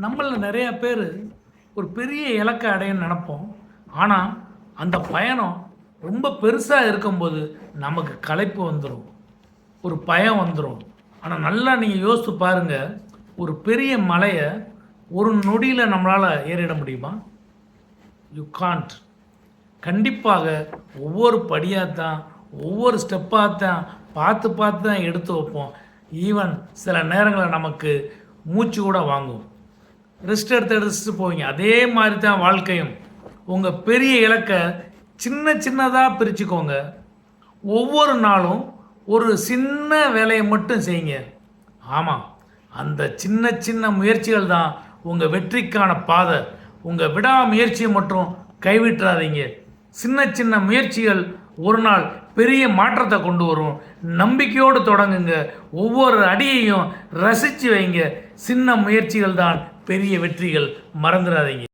நம்மளில் நிறையா பேர் ஒரு பெரிய இலக்கை அடையன்னு நினப்போம். ஆனால் அந்த பயணம் ரொம்ப பெருசாக இருக்கும்போது நமக்கு களைப்பு வந்துடும், ஒரு பயம் வந்துடும். ஆனால் நல்லா நீங்கள் யோசித்து பாருங்கள், ஒரு பெரிய மலையை ஒரு நொடியில் நம்மளால் ஏறிட முடியுமா? You can't. கண்டிப்பாக ஒவ்வொரு படியாக தான், ஒவ்வொரு ஸ்டெப்பாக தான் பார்த்து பார்த்து தான் எடுத்து வைப்போம். ஈவன் சில நேரங்களில் நமக்கு மூச்சு கூட வாங்கும், ரெஸ்ட் எடுத்து போவீங்க. அதே மாதிரி தான் வாழ்க்கையும். உங்கள் பெரிய இலக்கை சின்ன சின்னதாக பிரிச்சுக்கோங்க. ஒவ்வொரு நாளும் ஒரு சின்ன வேலையை மட்டும் செய்யுங்க. ஆமாம், அந்த சின்ன சின்ன முயற்சிகள் தான் உங்கள் வெற்றிக்கான பாதை. உங்கள் விடாமுயற்சியை மட்டும் கைவிட்டுறாதீங்க. சின்ன சின்ன முயற்சிகள் ஒரு நாள் பெரிய மாற்றத்தை கொண்டு வரும். நம்பிக்கையோடு தொடங்குங்க. ஒவ்வொரு அடியையும் ரசித்து வைங்க. சின்ன முயற்சிகள் தான் பெரிய வெற்றிகள், மறந்துடாதீங்க.